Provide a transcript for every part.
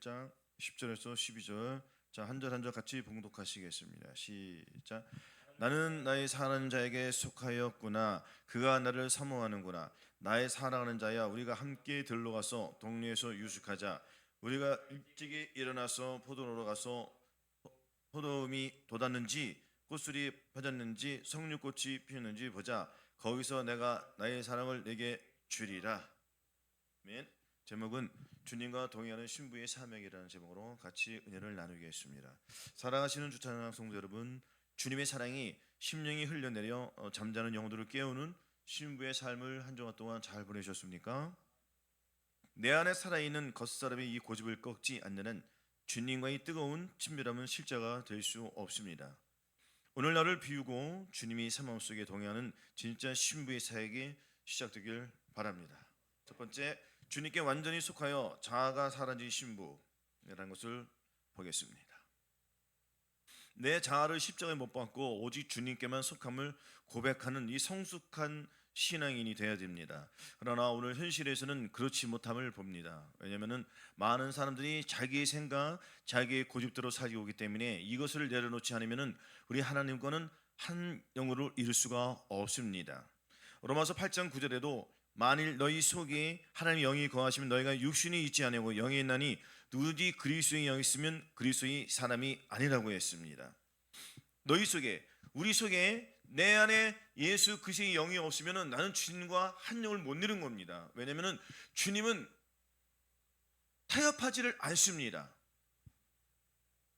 11장 10절에서 12절. 자, 한 절 한 절 같이 봉독하시겠습니다. 시작. 나는 나의 사랑하는 자에게 속하였구나. 그가 나를 사모하는구나. 나의 사랑하는 자야, 우리가 함께 들러가서 동네에서 유숙하자. 우리가 일찍이 일어나서 포도로로 가서 포도음이 돋았는지 꽃술이 펴졌는지 석류꽃이 피었는지 보자. 거기서 내가 나의 사랑을 내게 주리라. 아멘. 제목은 주님과 동행하는 신부의 사명이라는 제목으로 같이 은혜를 나누겠습니다. 사랑하시는 주찬양 성도 여러분, 주님의 사랑이 심령이 흘려내려 잠자는 영혼들을 깨우는 신부의 삶을 한 주간 동안 잘 보내셨습니까? 내 안에 살아있는 겉사람의 이 고집을 꺾지 않는 한 주님과의 뜨거운 친밀함은 실제가 될 수 없습니다. 오늘 나를 비우고 주님이 삶 속에 동행하는 진짜 신부의 사역이 시작되길 바랍니다. 첫 번째, 주님께 완전히 속하여 자아가 사라진 신부라는 것을 보겠습니다. 내 자아를 십자가에 못 박고 오직 주님께만 속함을 고백하는 이 성숙한 신앙인이 되어야 됩니다. 그러나 오늘 현실에서는 그렇지 못함을 봅니다. 왜냐하면 많은 사람들이 자기의 생각, 자기의 고집대로 살고 오기 때문에 이것을 내려놓지 않으면 우리 하나님과는 한 영으로 이룰 수가 없습니다. 로마서 8장 9절에도 만일 너희 속에 하나님의 영이 거하시면 너희가 육신이 있지 아니하고 영이 있나니 누구든지 그리스도의 영이 있으면 그리스도의 사람이 아니라고 했습니다. 너희 속에, 우리 속에 내 안에 예수 그리스도의 영이 없으면 나는 주님과 한 영을 못 이루는 겁니다. 왜냐하면 주님은 타협하지를 않습니다.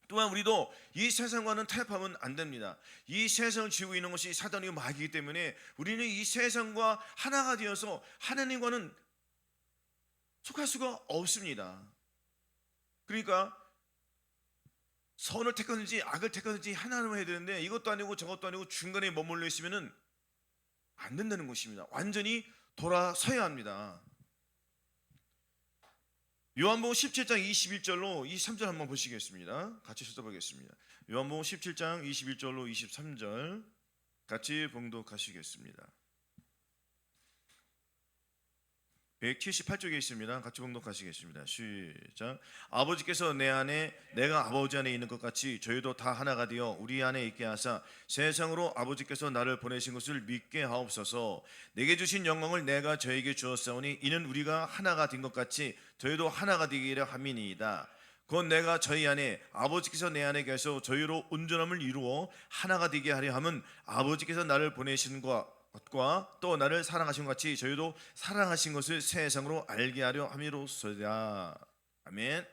또한 우리도 이 세상과는 타협하면 안 됩니다. 이 세상을 지고 있는 것이 사단이고 마귀이기 때문에 우리는 이 세상과 하나가 되어서 하나님과는 속할 수가 없습니다. 그러니까 선을 택하든지 악을 택하든지 하나님을 해야 되는데 이것도 아니고 저것도 아니고 중간에 머물러 있으면 안 된다는 것입니다. 완전히 돌아서야 합니다. 요한복음 17장 21절로 23절 한번 보시겠습니다. 같이 써보겠습니다. 요한복음 17장 21절로 23절 같이 봉독하시겠습니다. 178쪽에 있습니다. 같이 봉독하시겠습니다. 시작. 아버지께서 내 안에 내가 아버지 안에 있는 것 같이 저희도 다 하나가 되어 우리 안에 있게 하사 세상으로 아버지께서 나를 보내신 것을 믿게 하옵소서. 내게 주신 영광을 내가 저에게 주었사오니 이는 우리가 하나가 된 것 같이 저희도 하나가 되기를 함이니이다. 곧 내가 저희 안에 아버지께서 내 안에 계셔 저희로 온전함을 이루어 하나가 되게 하려 함은 아버지께서 나를 보내신 것과 또 나를 사랑하신 것 같이 저희도 사랑하신 것을 세상으로 알게 하려 함이로소이다. 아멘.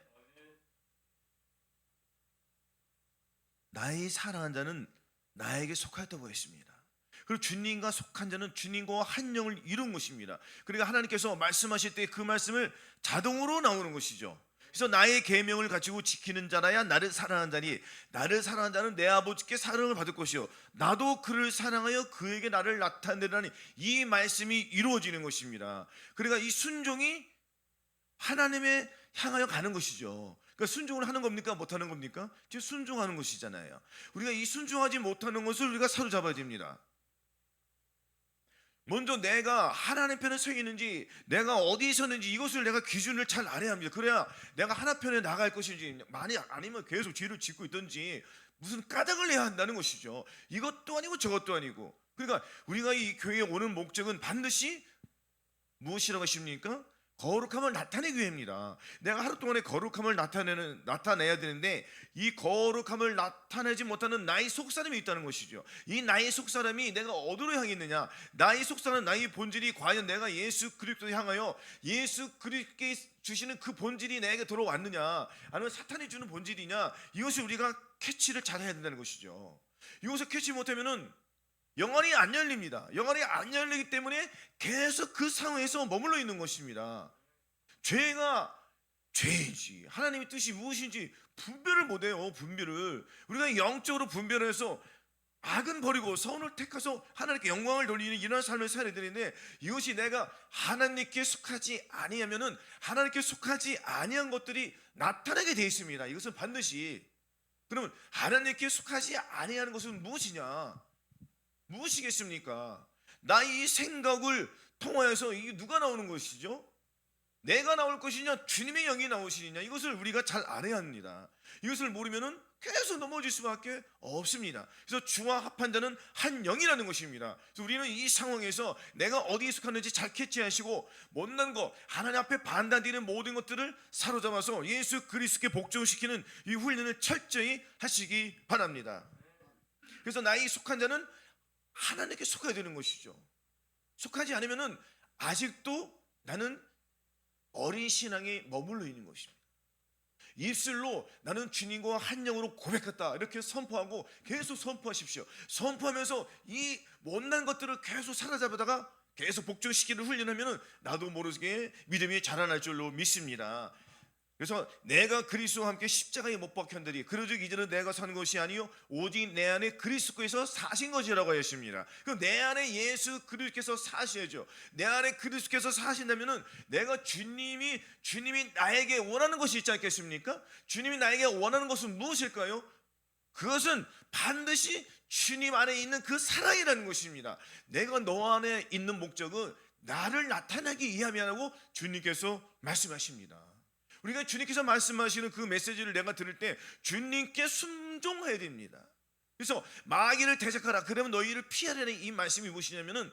나의 사랑한 자는 나에게 속하였다고 했습니다. 그리고 주님과 속한 자는 주님과 한 영을 이룬 것입니다. 그러니까 하나님께서 말씀하실 때 그 말씀을 자동으로 나오는 것이죠. 그래서 나의 계명을 가지고 지키는 자라야 나를 사랑한 자니 나를 사랑한 자는 내 아버지께 사랑을 받을 것이요 나도 그를 사랑하여 그에게 나를 나타내라니 이 말씀이 이루어지는 것입니다. 그러니까 이 순종이 하나님의 향하여 가는 것이죠. 그러니까 순종을 하는 겁니까? 못하는 겁니까? 지금 순종하는 것이잖아요. 우리가 이 순종하지 못하는 것을 우리가 사로잡아야 됩니다. 먼저 내가 하나님 편에 서 있는지 내가 어디에 섰는지 이것을 내가 기준을 잘 알아야 합니다. 그래야 내가 하나 편에 나갈 것인지 만약 아니면 계속 죄를 짓고 있든지 무슨 까닭을 내야 한다는 것이죠. 이것도 아니고 저것도 아니고. 그러니까 우리가 이 교회에 오는 목적은 반드시 무엇이라고 하십니까? 거룩함을 나타내기 위함입니다. 내가 하루 동안에 거룩함을 나타내야 되는데 이 거룩함을 나타내지 못하는 나의 속사람이 있다는 것이죠. 이 나의 속사람이 내가 어디로 향해 있느냐? 나의 속사람, 나의 본질이 과연 내가 예수 그리스도를 향하여 예수 그리스도께 주시는 그 본질이 내게 들어왔느냐? 아니면 사탄이 주는 본질이냐? 이것을 우리가 캐치를 잘해야 된다는 것이죠. 이것을 캐치 못하면은 영안이 안 열립니다. 영안이 안 열리기 때문에 계속 그 상황에서 머물러 있는 것입니다. 죄가 죄인지 하나님의 뜻이 무엇인지 분별을 못해요. 분별을 우리가 영적으로 분별을 해서 악은 버리고 선을 택해서 하나님께 영광을 돌리는 이런 삶을 살아야 되는데 이것이 내가 하나님께 속하지 아니하면은 하나님께 속하지 아니한 것들이 나타나게 되어 있습니다. 이것은 반드시. 그러면 하나님께 속하지 아니하는 것은 무엇이냐? 무엇이겠습니까? 나의 생각을 통하여서 이게 누가 나오는 것이죠? 내가 나올 것이냐 주님의 영이 나오시느냐, 이것을 우리가 잘 알아야 합니다. 이것을 모르면은 계속 넘어질 수밖에 없습니다. 그래서 주와 합한 자는 한 영이라는 것입니다. 그래서 우리는 이 상황에서 내가 어디에 속하는지 잘 캐치하시고 못난 것, 하나님 앞에 반대되는 모든 것들을 사로잡아서 예수 그리스도께 복종시키는 이 훈련을 철저히 하시기 바랍니다. 그래서 나의 속한 자는 하나님께 속해야 되는 것이죠. 속하지 않으면은 아직도 나는 어린 신앙에 머물러 있는 것입니다. 입술로 나는 주님과 한 영으로 고백했다 이렇게 선포하고 계속 선포하십시오. 선포하면서 이 못난 것들을 계속 사로잡아다가 계속 복종시키는 훈련하면 나도 모르게 믿음이 자라날 줄로 믿습니다. 그래서 내가 그리스도와 함께 십자가에 못 박혔느니 그러즉 이제는 내가 사는 것이 아니요 오직 내 안에 그리스도께서 사신 것이라고 하였습니다. 그럼 내 안에 예수 그리스도께서 사셔야죠. 내 안에 그리스도께서 사신다면은 내가 주님이 나에게 원하는 것이 있지 않겠습니까? 주님이 나에게 원하는 것은 무엇일까요? 그것은 반드시 주님 안에 있는 그 사랑이라는 것입니다. 내가 너 안에 있는 목적은 나를 나타나기 위함이라고 주님께서 말씀하십니다. 우리가 주님께서 말씀하시는 그 메시지를 내가 들을 때 주님께 순종해야 됩니다. 그래서 마귀를 대적하라 그러면 너희를 피하라는 이 말씀이 무엇이냐면은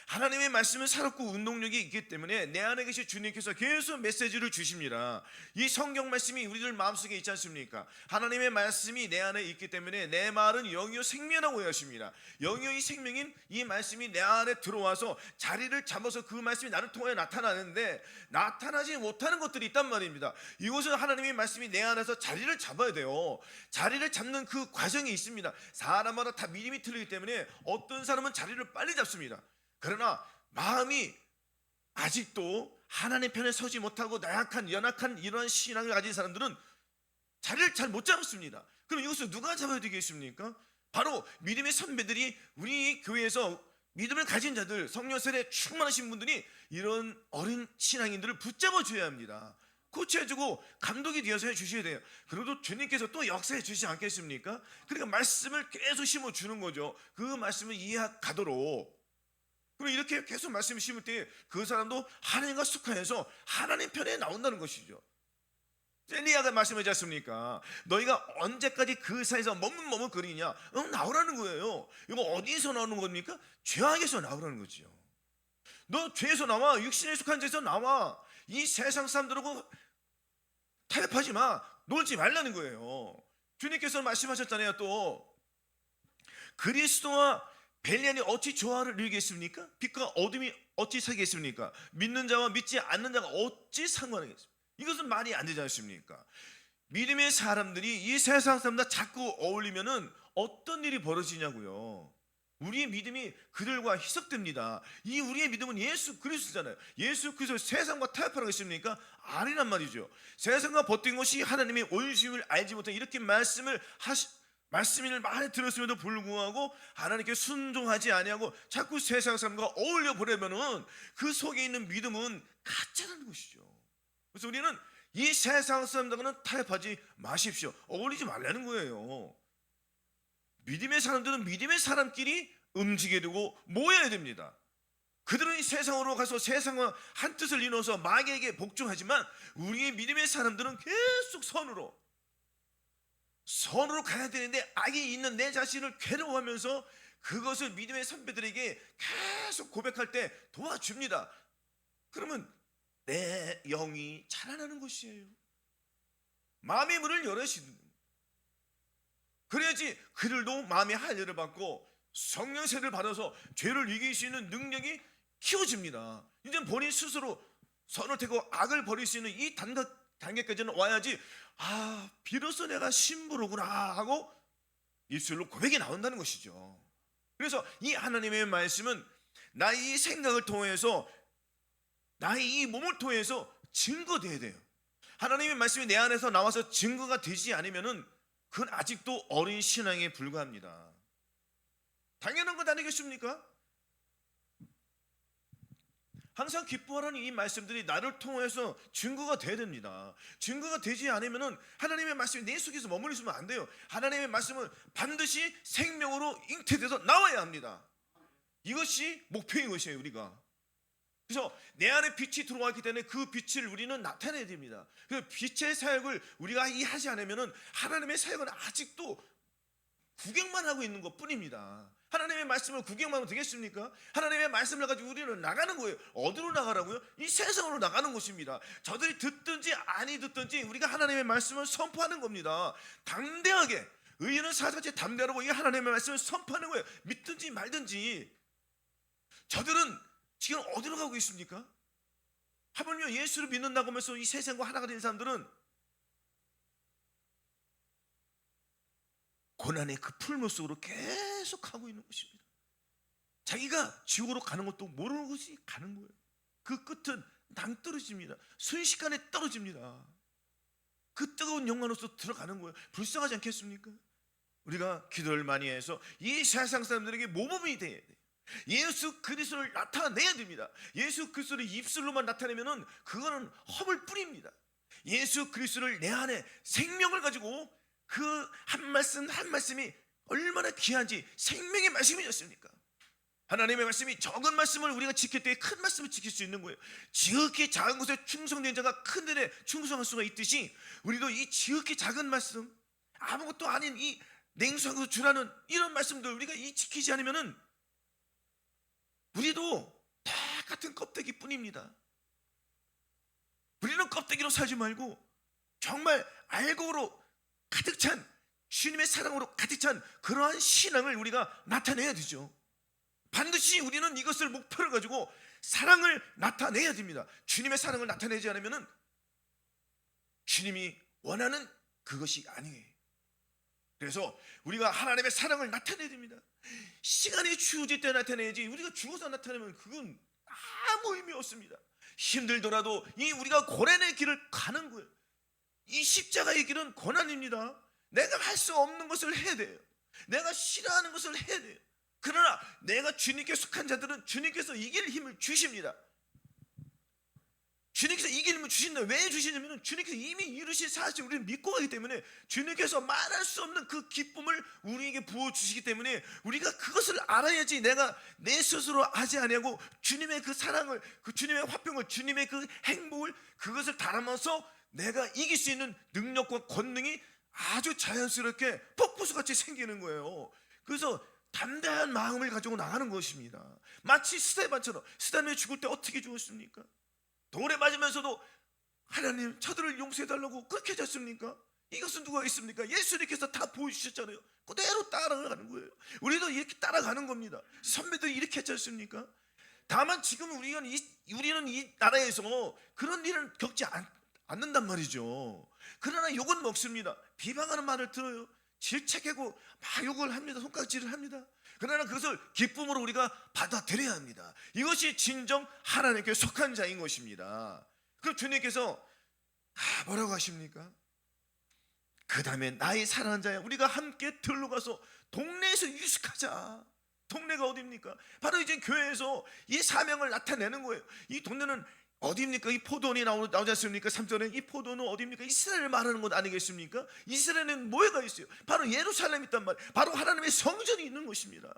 하나님의 말씀은 살았고 운동력이 있기 때문에 내 안에 계신 주님께서 계속 메시지를 주십니다. 이 성경 말씀이 우리들 마음속에 있지 않습니까? 하나님의 말씀이 내 안에 있기 때문에 내 말은 영이요 생명이라고 하십니다. 영이요 이 생명인 이 말씀이 내 안에 들어와서 자리를 잡아서 그 말씀이 나를 통해 나타나는데 나타나지 못하는 것들이 있단 말입니다. 이것은 하나님의 말씀이 내 안에서 자리를 잡아야 돼요. 자리를 잡는 그 과정이 있습니다. 사람마다 다 믿음이 틀리기 때문에 어떤 사람은 자리를 빨리 잡습니다. 그러나 마음이 아직도 하나님 편에 서지 못하고 연약한 이러한 신앙을 가진 사람들은 자리를 잘 못 잡습니다. 그럼 이것을 누가 잡아야 되겠습니까? 바로 믿음의 선배들이 우리 교회에서 믿음을 가진 자들, 성령 세례 충만하신 분들이 이런 어린 신앙인들을 붙잡아 줘야 합니다. 코치해주고 감독이 되어서 해주셔야 돼요. 그래도 주님께서 또 역사해 주시지 않겠습니까? 그러니까 말씀을 계속 심어주는 거죠. 그 말씀을 이해가도록. 그리고 이렇게 계속 말씀을 심을 때 그 사람도 하나님과 속하여서 하나님 편에 나온다는 것이죠. 엘리야가 말씀하지 않습니까? 너희가 언제까지 그 사이에서 머뭇머뭇거리냐? 나오라는 거예요. 이거 어디서 나오는 겁니까? 죄악에서 나오라는 거죠. 너 죄에서 나와. 육신에 속한 죄에서 나와. 이 세상 사람들하고 타협하지 마. 놀지 말라는 거예요. 주님께서 말씀하셨잖아요. 또 그리스도와 벨리안이 어찌 조화를 이루겠습니까? 빛과 어둠이 어찌 사겠습니까? 믿는 자와 믿지 않는 자가 어찌 상관하겠습니까? 이것은 말이 안 되지 않습니까? 믿음의 사람들이 이 세상 사람과 자꾸 어울리면은 어떤 일이 벌어지냐고요. 우리의 믿음이 그들과 희석됩니다. 이 우리의 믿음은 예수 그리스도잖아요. 예수 그리스도 세상과 타협하라고 했습니까? 아니란 말이죠. 세상과 버틴 것이 하나님의 온심을 알지 못한 이렇게 말씀을 많이 들었음에도 불구하고 하나님께 순종하지 아니하고 자꾸 세상 사람과 어울려 보려면은 그 속에 있는 믿음은 가짜라는 것이죠. 그래서 우리는 이 세상 사람들과는 타협하지 마십시오. 어울리지 말라는 거예요. 믿음의 사람들은 믿음의 사람끼리 움직여야 되고 모여야 됩니다. 그들은 이 세상으로 가서 세상과 한 뜻을 이루어서 마귀에게 복종하지만 우리의 믿음의 사람들은 계속 선으로 가야 되는데 악이 있는 내 자신을 괴로워하면서 그것을 믿음의 선배들에게 계속 고백할 때 도와줍니다. 그러면 내 영이 자라나는 것이에요. 마음의 문을 열으시는, 그래야지 그들도 마음의 한여를 받고 성령 세례를 받아서 죄를 이길 수 있는 능력이 키워집니다. 이제 본인 스스로 선을 태고 악을 버릴 수 있는 이 단계까지는 와야지 비로소 내가 신부로구나 하고 입술로 고백이 나온다는 것이죠. 그래서 이 하나님의 말씀은 나의 이 생각을 통해서 나의 이 몸을 통해서 증거돼야 돼요. 하나님의 말씀이 내 안에서 나와서 증거가 되지 않으면은 그건 아직도 어린 신앙에 불과합니다. 당연한 것 아니겠습니까? 항상 기뻐하라는 이 말씀들이 나를 통해서 증거가 돼야 됩니다. 증거가 되지 않으면 하나님의 말씀이 내 속에서 머물러 있으면 안 돼요. 하나님의 말씀은 반드시 생명으로 잉태돼서 나와야 합니다. 이것이 목표인 것이에요. 우리가 그래서 내 안에 빛이 들어왔기 때문에 그 빛을 우리는 나타내야 됩니다. 그 빛의 사역을 우리가 이해하지 않으면 하나님의 사역은 아직도 구경만 하고 있는 것 뿐입니다. 하나님의 말씀을 구경만 하면 되겠습니까? 하나님의 말씀을 가지고 우리는 나가는 거예요. 어디로 나가라고요? 이 세상으로 나가는 것입니다. 저들이 듣든지 아니 듣든지 우리가 하나님의 말씀을 선포하는 겁니다. 담대하게, 의인은 사자같이 담대하고 이 하나님의 말씀을 선포하는 거예요. 믿든지 말든지. 저들은 지금 어디로 가고 있습니까? 하물며 예수를 믿는다고 하면서 이 세상과 하나가 된 사람들은 고난의 그 풀무 속으로 계속 가고 있는 것입니다. 자기가 지옥으로 가는 것도 모르는 것이 가는 거예요. 그 끝은 낭떠러집니다. 순식간에 떨어집니다. 그 뜨거운 영광으로서 들어가는 거예요. 불쌍하지 않겠습니까? 우리가 기도를 많이 해서 이 세상 사람들에게 모범이 돼야 돼요. 예수 그리스도를 나타내야 됩니다. 예수 그리스도를 입술로만 나타내면은 그거는 허물 뿐입니다. 예수 그리스도를 내 안에 생명을 가지고 그 한 말씀 한 말씀이 얼마나 귀한지 생명의 말씀이었습니까? 하나님의 말씀이 적은 말씀을 우리가 지킬 때 큰 말씀을 지킬 수 있는 거예요. 지극히 작은 것에 충성된 자가 큰 일에 충성할 수가 있듯이 우리도 이 지극히 작은 말씀, 아무것도 아닌 이 냉수하고 주라는 이런 말씀들 우리가 이 지키지 않으면은 우리도 다 같은 껍데기 뿐입니다. 우리는 껍데기로 살지 말고 정말 알고로 가득 찬 주님의 사랑으로 가득 찬 그러한 신앙을 우리가 나타내야 되죠. 반드시 우리는 이것을 목표로 가지고 사랑을 나타내야 됩니다. 주님의 사랑을 나타내지 않으면 주님이 원하는 그것이 아니에요. 그래서 우리가 하나님의 사랑을 나타내야 됩니다. 시간이 주어질 때 나타내야지 우리가 죽어서 나타내면 그건 아무 의미 없습니다. 힘들더라도 이 우리가 고난의 길을 가는 거예요. 이 십자가의 길은 고난입니다. 내가 할 수 없는 것을 해야 돼요. 내가 싫어하는 것을 해야 돼요. 그러나 내가 주님께 속한 자들은 주님께서 이길 힘을 주십니다. 주님께서 이길 힘을 주신다. 왜 주시냐면 주님께서 이미 이루신 사실을 우리는 믿고 가기 때문에 주님께서 말할 수 없는 그 기쁨을 우리에게 부어주시기 때문에 우리가 그것을 알아야지 내가 내 스스로 하지 아니하고 주님의 그 사랑을, 그 주님의 화평을, 주님의 그 행복을 그것을 담아서 내가 이길 수 있는 능력과 권능이 아주 자연스럽게 폭포수같이 생기는 거예요. 그래서 담대한 마음을 가지고 나가는 것입니다. 마치 스데반처럼, 스데반이 죽을 때 어떻게 죽었습니까? 돌에 맞으면서도 하나님 저들을 용서해달라고 그렇게 하셨습니까? 이것은 누가 있습니까? 예수님께서 다 보여주셨잖아요. 그대로 따라가는 거예요. 우리도 이렇게 따라가는 겁니다. 선배들이 이렇게 했지 않습니까? 다만 지금 우리는 이 나라에서 그런 일을 겪지 않는단 말이죠. 그러나 욕은 먹습니다. 비방하는 말을 들어요. 질책하고 막 욕을 합니다. 손가락질을 합니다. 그러나 그것을 기쁨으로 우리가 받아들여야 합니다. 이것이 진정 하나님께 속한 자인 것입니다. 그럼 주님께서 뭐라고 하십니까? 그 다음에 나의 사랑하는 자야, 우리가 함께 들러 가서 동네에서 유숙하자. 동네가 어디입니까? 바로 이제 교회에서 이 사명을 나타내는 거예요. 이 동네는 어디입니까? 이 포도원이 나오지 않습니까? 3절에 이 포도는 어디입니까? 이스라엘을 말하는 것 아니겠습니까? 이스라엘은 뭐가 있어요? 바로 예루살렘이 있단 말이에요. 바로 하나님의 성전이 있는 것입니다.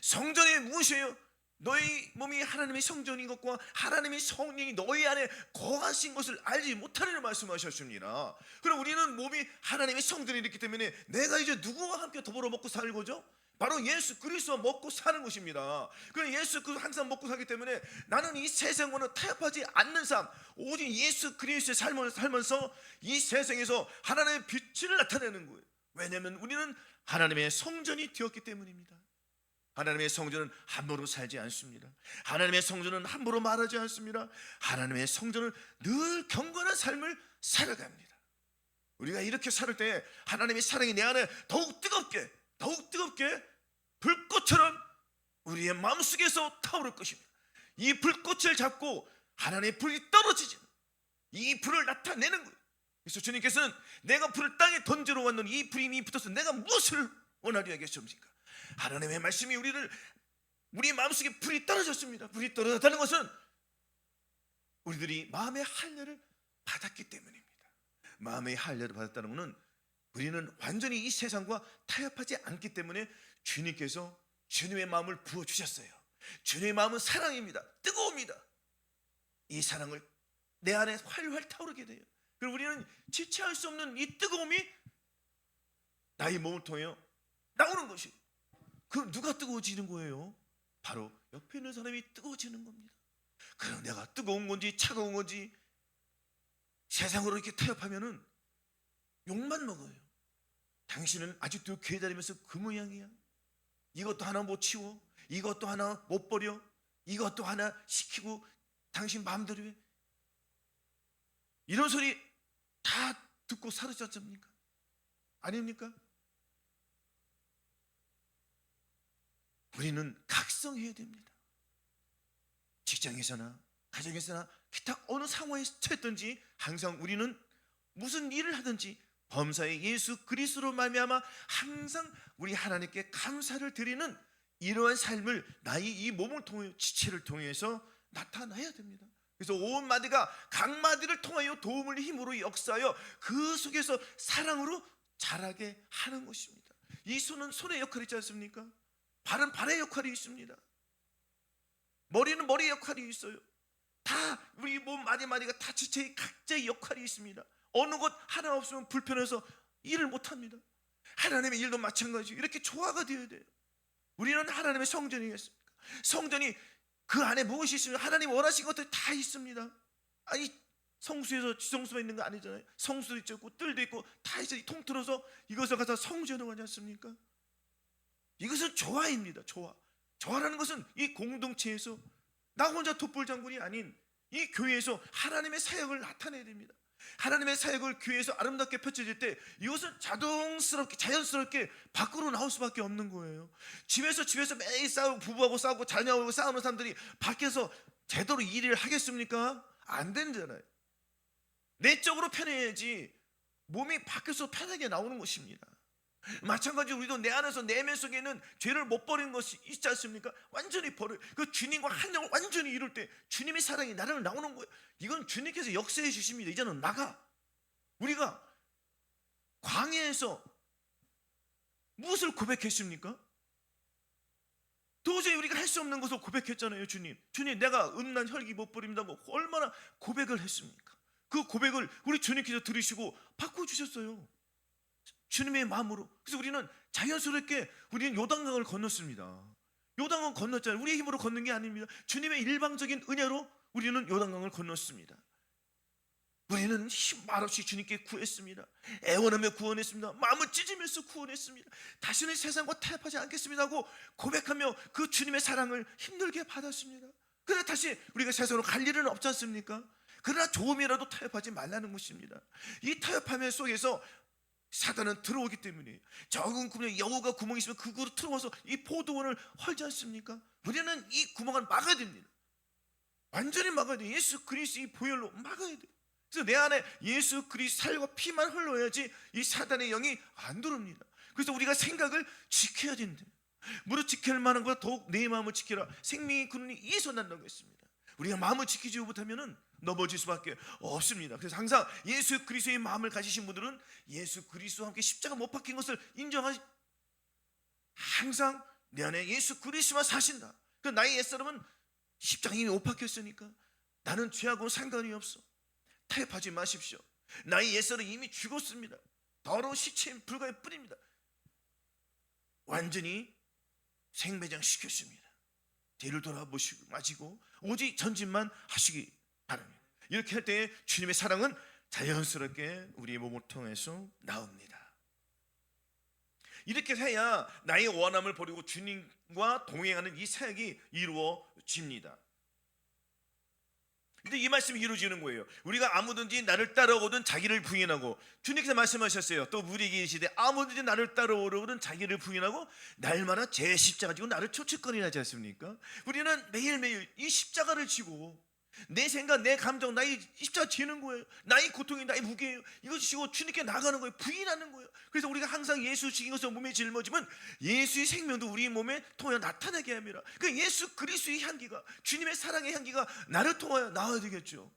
성전이 무엇이에요? 너희 몸이 하나님의 성전인 것과 하나님의 성령이 너희 안에 거하신 것을 알지 못하리라 말씀하셨습니다. 그럼 우리는 몸이 하나님의 성전이 있기 때문에 내가 이제 누구와 함께 더불어 먹고 살고죠? 바로 예수 그리스도와 먹고 사는 것입니다. 그럼 예수 그리스도 항상 먹고 살기 때문에 나는 이 세상과는 타협하지 않는 삶, 오직 예수 그리스도의 삶을 살면서 이 세상에서 하나님의 빛을 나타내는 거예요. 왜냐하면 우리는 하나님의 성전이 되었기 때문입니다. 하나님의 성전은 함부로 살지 않습니다. 하나님의 성전은 함부로 말하지 않습니다. 하나님의 성전은 늘 경건한 삶을 살아갑니다. 우리가 이렇게 살 때 하나님의 사랑이 내 안에 더욱 뜨겁게 불꽃처럼 우리의 마음속에서 타오를 것입니다. 이 불꽃을 잡고 하나님의 불이 떨어지지, 이 불을 나타내는 거예요. 그래서 주님께서는 내가 불을 땅에 던지러 왔는 이 불이 이미 붙어서 내가 무엇을 원하려 하겠습니까? 하나님의 말씀이 우리 마음속에 불이 떨어졌습니다. 불이 떨어졌다는 것은 우리들이 마음의 할례를 받았기 때문입니다. 마음의 할례를 받았다는 것은 우리는 완전히 이 세상과 타협하지 않기 때문에 주님께서 주님의 마음을 부어주셨어요. 주님의 마음은 사랑입니다. 뜨거웁니다. 이 사랑을 내 안에 활활 타오르게 돼요. 그리고 우리는 지체할 수 없는 이 뜨거움이 나의 몸을 통해 나오는 것이. 그럼 누가 뜨거워지는 거예요? 바로 옆에 있는 사람이 뜨거워지는 겁니다. 그럼 내가 뜨거운 건지 차가운 건지 세상으로 이렇게 타협하면은 욕만 먹어요. 당신은 아직도 교회 다니면서 그 모양이야. 이것도 하나 못 치워, 이것도 하나 못 버려, 이것도 하나 시키고 당신 마음대로 해. 이런 소리 다 듣고 사라졌습니까? 아닙니까? 우리는 각성해야 됩니다. 직장에서나 가정에서나 기타 어느 상황에 처했든지 항상 우리는 무슨 일을 하든지 범사의 예수 그리스도로 말미암아 항상 우리 하나님께 감사를 드리는 이러한 삶을 나의 이 몸을 통해 지체를 통해서 나타나야 됩니다. 그래서 온 마디가 각 마디를 통하여 도움을 힘으로 역사하여 그 속에서 사랑으로 자라게 하는 것입니다. 이 손은 손의 역할이 있지 않습니까? 발은 발의 역할이 있습니다. 머리는 머리의 역할이 있어요. 다 우리 몸 마디마디가 다 지체의 각자의 역할이 있습니다. 어느 것 하나 없으면 불편해서 일을 못합니다. 하나님의 일도 마찬가지예요. 이렇게 조화가 되어야 돼요. 우리는 하나님의 성전이겠습니까? 성전이 그 안에 무엇이 있으면 하나님 원하신 것들이 다 있습니다. 아니 성수에서 지성소만 있는 거 아니잖아요. 성수도 있고 뜰도 있고 다 있어. 통틀어서 이것을 갖다 성전으로 하지 않습니까? 이것은 조화입니다. 조화. 조화라는 것은 이 공동체에서 나 혼자 돛불 장군이 아닌 이 교회에서 하나님의 사역을 나타내야 됩니다. 하나님의 사역을 교회에서 아름답게 펼쳐질 때 이것은 자동스럽게 자연스럽게 밖으로 나올 수밖에 없는 거예요. 집에서 매일 싸우고 부부하고 싸우고 자녀하고 싸우는 사람들이 밖에서 제대로 일을 하겠습니까? 안 되잖아요. 내적으로 편해야지 몸이 밖에서 편하게 나오는 것입니다. 마찬가지로 우리도 내 안에서 내면 속에 있는 죄를 못 버리는 것이 있지 않습니까? 완전히 버려. 그 주님과 한영을 완전히 이룰 때 주님의 사랑이 나를 나오는 거예요. 이건 주님께서 역사해 주십니다. 이제는 나가. 우리가 광야에서 무엇을 고백했습니까? 도저히 우리가 할 수 없는 것을 고백했잖아요. 주님 내가 음란 혈기 못 버린다고 얼마나 고백을 했습니까? 그 고백을 우리 주님께서 들으시고 바꿔주셨어요. 주님의 마음으로. 그래서 우리는 자연스럽게 우리는 요단강을 건넜습니다. 요단강 건넜잖아요. 우리의 힘으로 걷는 게 아닙니다. 주님의 일방적인 은혜로 우리는 요단강을 건넜습니다. 우리는 힘 말없이 주님께 구했습니다. 애원하며 구원했습니다. 마음을 찢으면서 구원했습니다. 다시는 세상과 타협하지 않겠습니다 하고 고백하며 그 주님의 사랑을 힘들게 받았습니다. 그러나 다시 우리가 세상으로 갈 일은 없지 않습니까? 그러나 조금이라도 타협하지 말라는 것입니다. 이 타협함 속에서 사단은 들어오기 때문에 적은 구멍에 여우가 구멍이 있으면 그거로 들어와서 이 포도원을 헐지 않습니까? 우리는 이 구멍을 막아야 됩니다. 완전히 막아야 돼요. 예수 그리스도의 보혈로 막아야 돼요. 그래서 내 안에 예수 그리스도 살과 피만 흘러야지 이 사단의 영이 안 들어옵니다. 그래서 우리가 생각을 지켜야 된다. 무릇 지킬 만한 것보다 더욱 내 마음을 지키라. 생명의 근원이 이에서 난다고 했습니다. 우리가 마음을 지키지 못하면은 넘어질 수밖에 없습니다. 그래서 항상 예수 그리스도의 마음을 가지신 분들은 예수 그리스도와 함께 십자가 못 박힌 것을 인정하시. 항상 내 안에 예수 그리스도만 사신다. 그 나의 옛사람은 십자가 이미 못 박혔으니까 나는 죄하고는 상관이 없어. 타협하지 마십시오. 나의 옛사람은 이미 죽었습니다. 더러운 시체인 불가의 뿐입니다. 완전히 생매장 시켰습니다. 뒤를 돌아보시고 마시고 오직 전진만 하시기 바랍니다. 이렇게 할 때 주님의 사랑은 자연스럽게 우리의 몸을 통해서 나옵니다. 이렇게 해야 나의 원함을 버리고 주님과 동행하는 이 사역이 이루어집니다. 근데 이 말씀이 이루어지는 거예요. 우리가 아무든지 나를 따라오거든 자기를 부인하고, 주님께서 말씀하셨어요. 또 우리에게 계시되 아무든지 나를 따라오거든 자기를 부인하고 날마다 제 십자가 지고 나를 쫓을거리나 하지 않습니까? 우리는 매일매일 이 십자가를 지고 내 생각, 내 감정, 나의 십자가 지는 거예요. 나의 고통이 나의 무게예요. 이거 지고 주님께 나가는 거예요. 부인하는 거예요. 그래서 우리가 항상 예수 지kin것을 몸에 짊어지면 예수의 생명도 우리 몸에 통하여 나타나게 합니다. 그 예수 그리스도의 향기가, 주님의 사랑의 향기가 나를 통하여 나와야 되겠죠.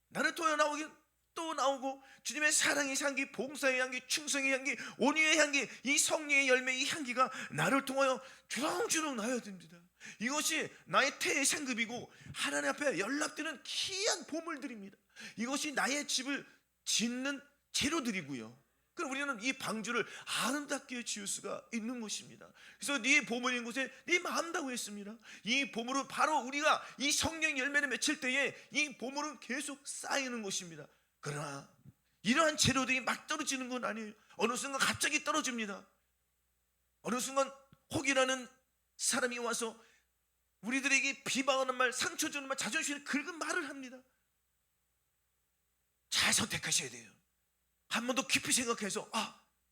나를 통하여 나오긴 또 나오고 주님의 사랑의 향기, 봉사의 향기, 충성의 향기, 온유의 향기, 이 성령의 열매, 이 향기가 나를 통하여 주렁주렁 나야 됩니다. 이것이 나의 태의 상급이고 하나님 앞에 연락되는 귀한 보물들입니다. 이것이 나의 집을 짓는 재료들이고요. 그럼 우리는 이 방주를 아름답게 지을 수가 있는 것입니다. 그래서 네 보물인 곳에 네 마음다고 했습니다. 이 보물은 바로 우리가 이 성령 열매를 맺힐 때에 이 보물은 계속 쌓이는 것입니다. 그러나 이러한 재료들이 막 떨어지는 건 아니에요. 어느 순간 갑자기 떨어집니다. 어느 순간 혹이라는 사람이 와서 우리들에게 비방하는 말, 상처 주는 말, 자존심을 긁은 말을 합니다. 잘 선택하셔야 돼요. 한 번 더 깊이 생각해서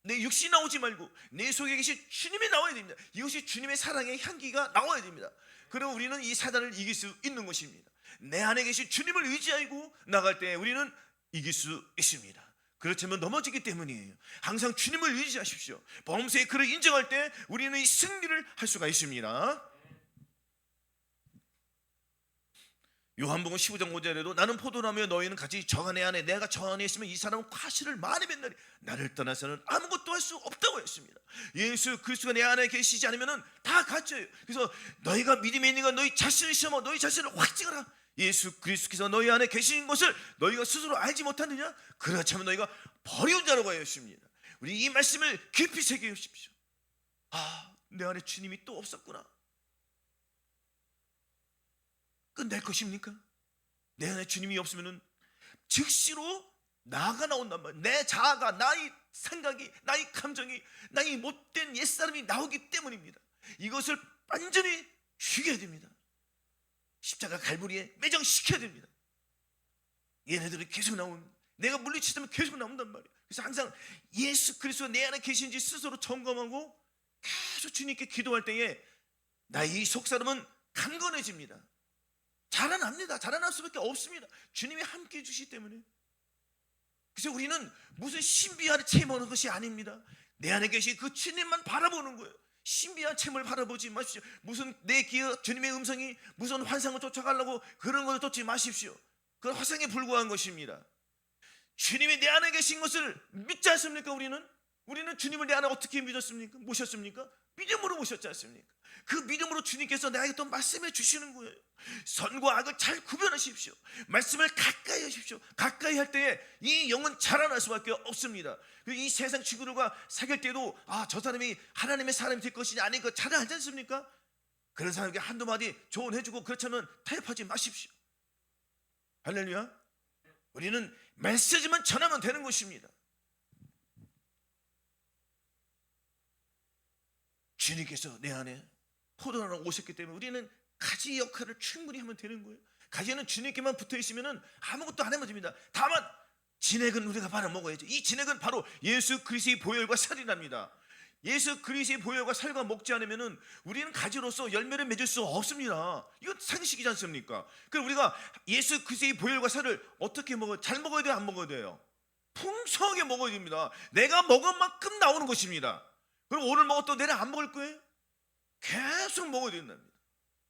내 육신이 나오지 말고 내 속에 계신 주님이 나와야 됩니다. 이것이 주님의 사랑의 향기가 나와야 됩니다. 그럼 우리는 이 사단을 이길 수 있는 것입니다. 내 안에 계신 주님을 의지하고 나갈 때 우리는 이길 수 있습니다. 그렇지만 넘어지기 때문이에요. 항상 주님을 의지하십시오. 범죄의 그를 인정할 때 우리는 이 승리를 할 수가 있습니다. 요한복음 15장 5절에도 나는 포도나무여 너희는 같이 저 안에 내가 저 안에 있으면 이 사람은 과실을 많이 맺나니 나를 떠나서는 아무것도 할 수 없다고 했습니다. 예수 그리스도가 내 안에 계시지 않으면 다 가짜예요. 그래서 너희가 믿음이 있는가 너희 자신을 시험하고 너희 자신을 확증하라. 예수 그리스도께서 너희 안에 계신 것을 너희가 스스로 알지 못하느냐? 그렇다면 너희가 버리운 자라고 하였습니다. 우리 이 말씀을 깊이 새기십시오. 내 안에 주님이 또 없었구나. 끝낼 것입니까? 내 안에 주님이 없으면 즉시로 나가 나온단 말이에요. 내 자아가, 나의 생각이, 나의 감정이, 나의 못된 옛사람이 나오기 때문입니다. 이것을 완전히 죽여야 됩니다. 십자가 갈보리에 매장시켜야 됩니다. 얘네들이 계속 나오는, 내가 물리치면 계속 나온단 말이에요. 그래서 항상 예수 그리스도 내 안에 계신지 스스로 점검하고 계속 주님께 기도할 때에 나의 이 속사람은 강건해집니다. 자라납니다. 자라날 수밖에 없습니다. 주님이 함께 해주시기 때문에. 그래서 우리는 무슨 신비한 체험하는 것이 아닙니다. 내 안에 계신 그 주님만 바라보는 거예요. 신비한 체험을 바라보지 마십시오. 무슨 내 귀에 주님의 음성이 무슨 환상을 쫓아가려고 그런 걸 쫓지 마십시오. 그건 화상에 불과한 것입니다. 주님이 내 안에 계신 것을 믿지 않습니까? 우리는 주님을 내 안에 어떻게 믿었습니까? 모셨습니까? 믿음으로 모셨지 않습니까? 그 믿음으로 주님께서 나에게 또 말씀해 주시는 거예요. 선과 악을 잘 구별하십시오. 말씀을 가까이 하십시오. 가까이 할 때에 이 영은 자라날 수밖에 없습니다. 이 세상 친구들과 사귈 때도 저 사람이 하나님의 사람이 될 것이냐 아닌가 잘 알지 않습니까? 그런 사람에게 한두 마디 조언해주고 그렇다면 타협하지 마십시오. 할렐루야. 우리는 메시지만 전하면 되는 것입니다. 주님께서 내 안에 포도나무로 오셨기 때문에 우리는 가지 역할을 충분히 하면 되는 거예요. 가지는 주님께만 붙어 있으면 아무것도 안 하면 됩니다. 다만 진액은 우리가 바로 먹어야죠. 이 진액은 바로 예수 그리스도의 보혈과 살이랍니다. 예수 그리스도의 보혈과 살과 먹지 않으면 우리는 가지로서 열매를 맺을 수 없습니다. 이건 상식이지 않습니까? 그럼 우리가 예수 그리스도의 보혈과 살을 어떻게 먹어요? 잘 먹어야 돼요? 안 먹어야 돼요? 풍성하게 먹어야 됩니다. 내가 먹은 만큼 나오는 것입니다. 그럼 오늘 먹었던 내일 안 먹을 거예요? 계속 먹어야 된답니다.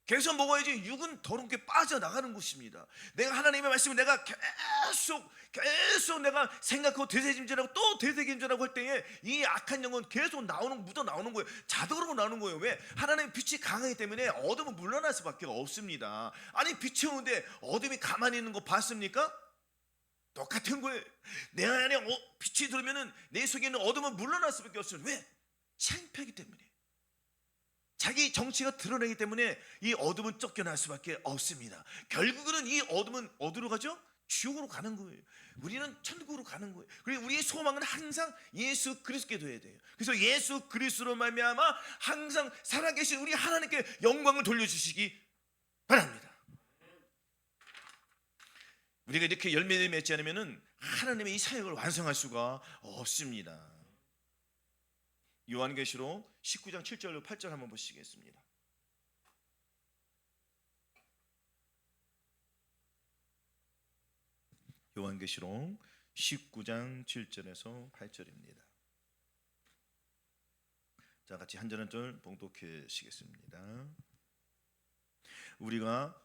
계속 먹어야지 육은 더럽게 빠져나가는 것입니다. 내가 하나님의 말씀을 내가 계속 내가 생각하고 되새김질하고 또 되새김질하고 할 때에 이 악한 영은 계속 묻어 나오는 거예요. 자동으로 나오는 거예요. 왜? 하나님의 빛이 강하기 때문에 어둠은 물러날 수밖에 없습니다. 아니 빛이 오는데 어둠이 가만히 있는 거 봤습니까? 똑같은 거예요. 내 안에 빛이 들어오면 내 속에 있는 어둠은 물러날 수밖에 없어요. 왜? 창피하기 때문에. 자기 정체가 드러나기 때문에 이 어둠은 쫓겨날 수밖에 없습니다. 결국은 이 어둠은 어디로 가죠? 지옥으로 가는 거예요. 우리는 천국으로 가는 거예요. 그리고 우리의 소망은 항상 예수 그리스도께 둬야 돼요. 그래서 예수 그리스도로 말미암아 항상 살아계신 우리 하나님께 영광을 돌려주시기 바랍니다. 우리가 이렇게 열매를 맺지 않으면 하나님의 이 사역을 완성할 수가 없습니다. 요한계시록 19장 7절로 8절 한번 보시겠습니다. 요한계시록 19장 7절에서 8절입니다. 자, 같이 한 절 한 절 봉독하시겠습니다. 우리가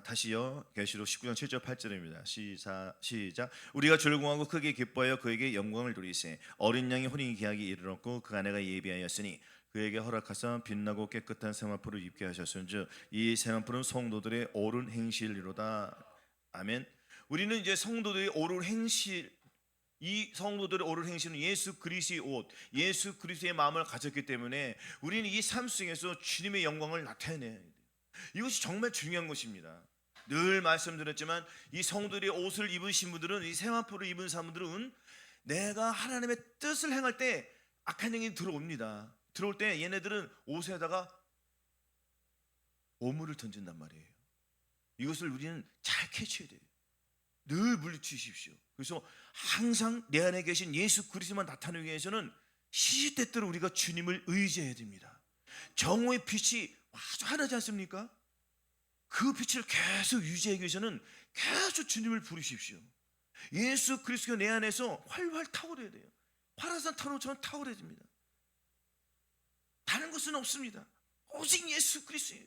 다시요. 계시록 19장 7절 8절입니다. 시작. 우리가 주를 공하고 크게 기뻐하여 그에게 영광을 돌리세. 어린 양의 혼인 계약이 이르렀고 그 아내가 예비하였으니 그에게 허락하사 빛나고 깨끗한 세마포를 입게 하셨은즉 이 세마포는 성도들의 옳은 행실이로다. 아멘. 우리는 이제 성도들의 옳은 행실, 이 성도들의 옳은 행실은 예수 그리스도의 옷, 예수 그리스도의 마음을 가졌기 때문에 우리는 이 삶 속에서 주님의 영광을 나타내야 돼요. 이것이 정말 중요한 것입니다. 늘 말씀드렸지만 이 성도들의 옷을 입으신 분들은, 이 세마포를 입은 사람들은 내가 하나님의 뜻을 행할 때 악한 영이 들어옵니다. 들어올 때 얘네들은 옷에다가 오물을 던진단 말이에요. 이것을 우리는 잘 캐치해야 돼요. 늘 물리치십시오. 그래서 항상 내 안에 계신 예수 그리스도만 나타내기 위해서는 시시때때로 우리가 주님을 의지해야 됩니다. 정오의 빛이 아주 환하지 않습니까? 그 빛을 계속 유지하기 위해서는 계속 주님을 부르십시오. 예수 그리스도가 내 안에서 활활 타오르야 돼요. 화라산 타노처럼 타오르야 됩니다. 다른 것은 없습니다. 오직 예수 그리스도예요.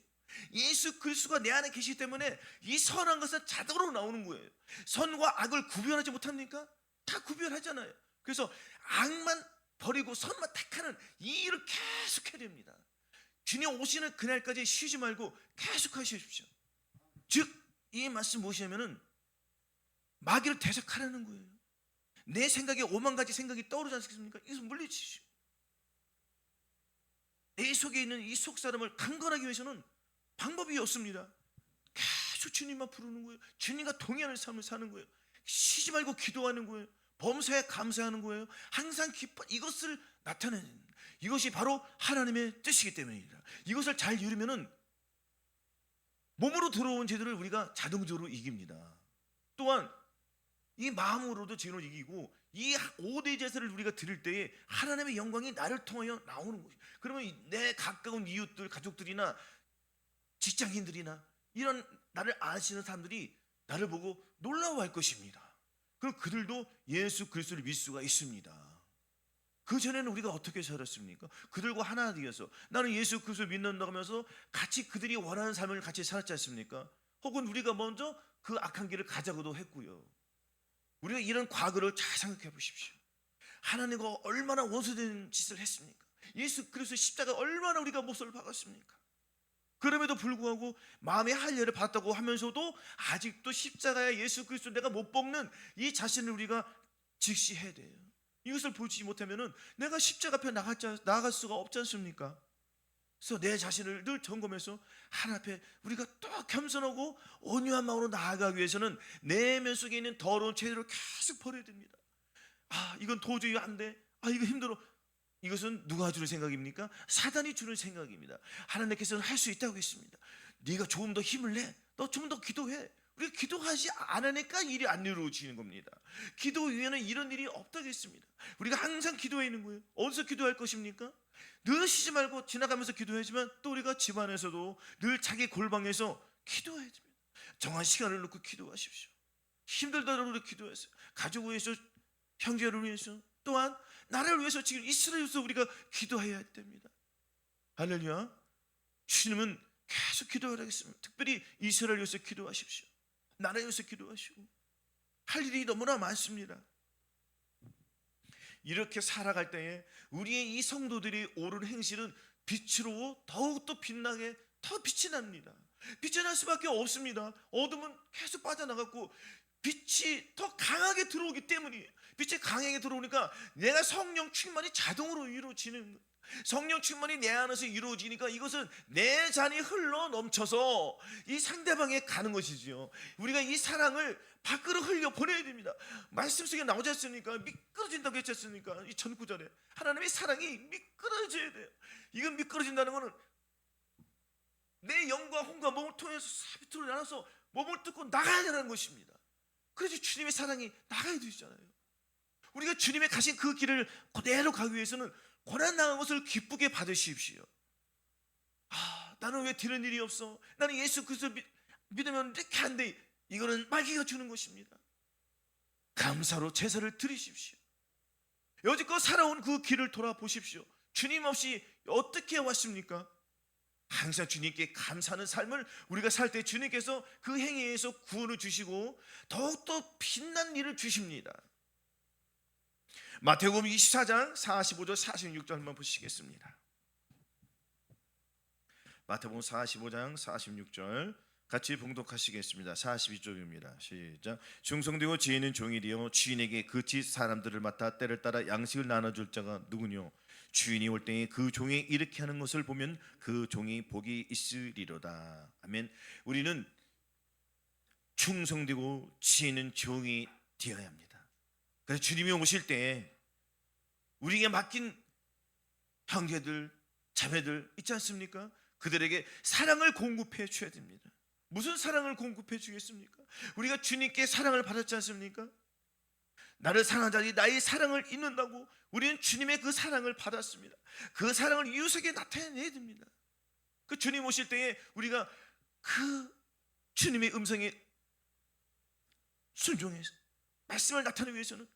예수 그리스도가 내 안에 계시기 때문에 이 선한 것은 자동으로 나오는 거예요. 선과 악을 구별하지 못합니까? 다 구별하잖아요. 그래서 악만 버리고 선만 택하는 이 일을 계속 해야 됩니다. 주님 오시는 그날까지 쉬지 말고 계속 하십시오. 즉 이 말씀 무엇이냐면은 마귀를 대적하라는 거예요. 내 생각에 5만 가지 생각이 떠오르지 않습니까? 이것을 물리치시오. 내 속에 있는 이 속사람을 강건하기 위해서는 방법이 없습니다. 계속 주님만 부르는 거예요. 주님과 동의하는 삶을 사는 거예요. 쉬지 말고 기도하는 거예요. 범사에 감사하는 거예요. 항상 기뻐. 이것을 나타내는, 이것이 바로 하나님의 뜻이기 때문입니다. 이것을 잘 이루면은 몸으로 들어온 죄들을 우리가 자동적으로 이깁니다. 또한 이 마음으로도 죄를 이기고, 이 5대 제사를 우리가 드릴 때에 하나님의 영광이 나를 통하여 나오는 거예요. 그러면 내 가까운 이웃들, 가족들이나 직장인들이나 이런 나를 아시는 사람들이 나를 보고 놀라워할 것입니다. 그럼 그들도 예수 그리스도를 믿을 수가 있습니다. 그 전에는 우리가 어떻게 살았습니까? 그들과 하나 되어서 나는 예수 그리스도를 믿는다고 하면서 같이 그들이 원하는 삶을 같이 살았지 않습니까? 혹은 우리가 먼저 그 악한 길을 가자고도 했고요. 우리가 이런 과거를 잘 생각해 보십시오. 하나님과 얼마나 원수된 짓을 했습니까? 예수 그리스도의 십자가 얼마나 우리가 몹쓸 박았습니까? 그럼에도 불구하고 마음의 할례를 받았다고 하면서도 아직도 십자가에 예수 그리스도 내가 못 뽑는 이 자신을 우리가 직시해야 돼요. 이것을 보지 못하면은 내가 십자가 앞에 나갈 수가 없지 않습니까? 그래서 내 자신을 늘 점검해서 하나님 앞에 우리가 또 겸손하고 온유한 마음으로 나아가기 위해서는 내면 속에 있는 더러운 죄를 계속 버려야 됩니다. 아, 이건 도저히 안 돼. 아, 이거 힘들어. 이것은 누가 주는 생각입니까? 사단이 주는 생각입니다. 하나님께서는 할 수 있다고 했습니다. 네가 조금 더 힘을 내. 너 좀 더 기도해. 우리가 기도하지 않으니까 일이 안 이루어지는 겁니다. 기도 위에는 이런 일이 없다고 했습니다. 우리가 항상 기도해 있는 거예요. 어디서 기도할 것입니까? 늘 쉬지 말고 지나가면서 기도하지만 또 우리가 집안에서도 늘 자기 골방에서 기도해야 됩니다. 정한 시간을 놓고 기도하십시오. 힘들다고 기도하세요. 가족을 위해서, 형제를 위해서, 또한 나라를 위해서, 지금 이스라엘을 위해서 우리가 기도해야 됩니다. 할렐루야. 주님은 계속 기도하겠습니다. 특별히 이스라엘을 위해서 기도하십시오. 나라를 위해서 기도하시고, 할 일이 너무나 많습니다. 이렇게 살아갈 때에 우리의 이 성도들이 옳은 행실은 빛으로 더욱더 빛나게 더 빛이 납니다. 빛이 날 수밖에 없습니다. 어둠은 계속 빠져나갔고 빛이 더 강하게 들어오기 때문이에요. 빛이 강하게 들어오니까 내가 성령 충만이 자동으로 이루어지는 거예요. 성령 충만이 내 안에서 이루어지니까 이것은 내 잔이 흘러 넘쳐서 이 상대방에 가는 것이지요. 우리가 이 사랑을 밖으로 흘려 보내야 됩니다. 말씀 속에 나오지 않습니까? 미끄러진다고 했지 않습니까? 이 전구절에 하나님의 사랑이 미끄러져야 돼요. 이건 미끄러진다는 것은 내 영과 혼과 몸을 통해서 사비트로 나눠서 몸을 뜯고 나가야 되는 것입니다. 그래서 주님의 사랑이 나가야 되잖아요. 우리가 주님의 가신 그 길을 그대로 가기 위해서는 고난 당한 것을 기쁘게 받으십시오. 아, 나는 왜 들은 일이 없어? 나는 예수 그리스도 믿으면 이렇게 안 돼. 이거는 마귀가 주는 것입니다. 감사로 제사를 드리십시오. 여지껏 살아온 그 길을 돌아보십시오. 주님 없이 어떻게 왔습니까? 항상 주님께 감사하는 삶을 우리가 살 때 주님께서 그 행위에서 구원을 주시고 더욱더 빛난 일을 주십니다. 마태복음 24장 45절 46절 한번 보시겠습니다. 마태복음 45장 46절 같이 봉독하시겠습니다. 42쪽입니다. 시작. 충성되고 지혜 있는 종이 되어 주인에게 그 집 사람들을 맡아 때를 따라 양식을 나눠줄 자가 누구뇨? 주인이 올 때에 그 종이 이렇게 하는 것을 보면 그 종이 복이 있으리로다. 아멘. 우리는 충성되고 지혜 있는 종이 되어야 합니다. 그래서 주님이 오실 때 우리에게 맡긴 형제들 자매들 있지 않습니까? 그들에게 사랑을 공급해 줘야 됩니다. 무슨 사랑을 공급해 주겠습니까? 우리가 주님께 사랑을 받았지 않습니까? 나를 사랑하는 자들이 나의 사랑을 잊는다고 우리는 주님의 그 사랑을 받았습니다. 그 사랑을 이웃에게 나타내야 됩니다. 그 주님 오실 때에 우리가 그 주님의 음성에 순종해서 말씀을 나타내기 위해서는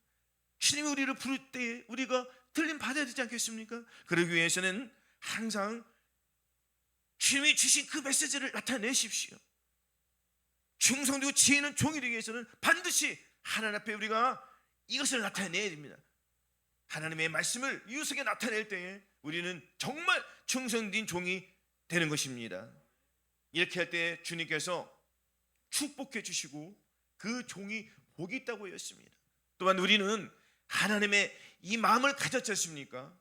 주님이 우리를 부를 때에 우리가 들림 받아야 되지 않겠습니까? 그러기 위해서는 항상 주님이 주신 그 메시지를 나타내십시오. 충성되고 지혜 있는 종이 되기 위해서는 반드시 하나님 앞에 우리가 이것을 나타내야 됩니다. 하나님의 말씀을 이웃에게 나타낼 때에 우리는 정말 충성된 종이 되는 것입니다. 이렇게 할 때 주님께서 축복해 주시고 그 종이 복이 있다고 했습니다. 또한 우리는 하나님의 이 마음을 가졌지 않습니까?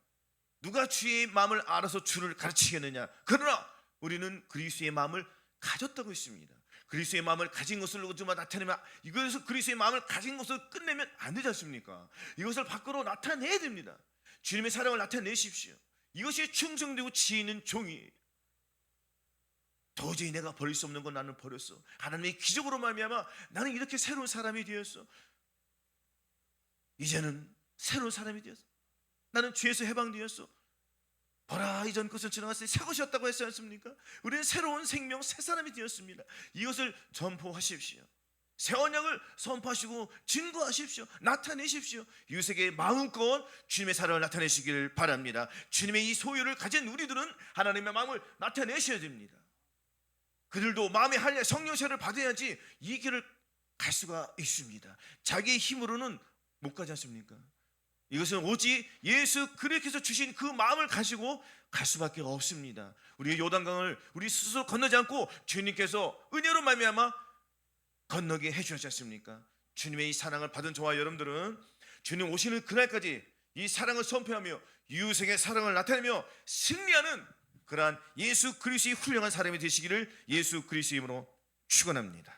누가 주의 마음을 알아서 주를 가르치겠느냐? 그러나 우리는 그리스도의 마음을 가졌다고 했습니다. 그리스도의 마음을 가진 것을 나타내면 이것을 그리스도의 마음을 가진 것을 끝내면 안 되지 않습니까? 이것을 밖으로 나타내야 됩니다. 주님의 사랑을 나타내십시오. 이것이 충성되고 지혜 있는 종이에요. 도저히 내가 버릴 수 없는 건 나는 버렸어. 하나님의 기적으로 말미암아 나는 이렇게 새로운 사람이 되었어. 이제는 새로운 사람이 되었어. 나는 죄에서 해방되었어. 보라 이전 것을 지나갔으니 새 것이었다고 했지 않습니까? 우리는 새로운 생명 새 사람이 되었습니다. 이것을 전포하십시오. 새 언약을 선포하시고 증거하십시오. 나타내십시오. 이웃에게 마음껏 주님의 사랑을 나타내시길 바랍니다. 주님의 이 소유를 가진 우리들은 하나님의 마음을 나타내셔야 됩니다. 그들도 마음의 할례 성령세를 받아야지 이 길을 갈 수가 있습니다. 자기의 힘으로는 못 가지 않습니까? 이것은 오직 예수 그리스도께서 주신 그 마음을 가지고 갈 수밖에 없습니다. 우리의 요단강을 우리 스스로 건너지 않고 주님께서 은혜로 말미암아 건너게 해주셨지 않습니까? 주님의 이 사랑을 받은 저와 여러분들은 주님 오시는 그날까지 이 사랑을 선포하며 이웃에게 사랑을 나타내며 승리하는 그러한 예수 그리스도의 훌륭한 사람이 되시기를 예수 그리스도의 이름으로 축원합니다.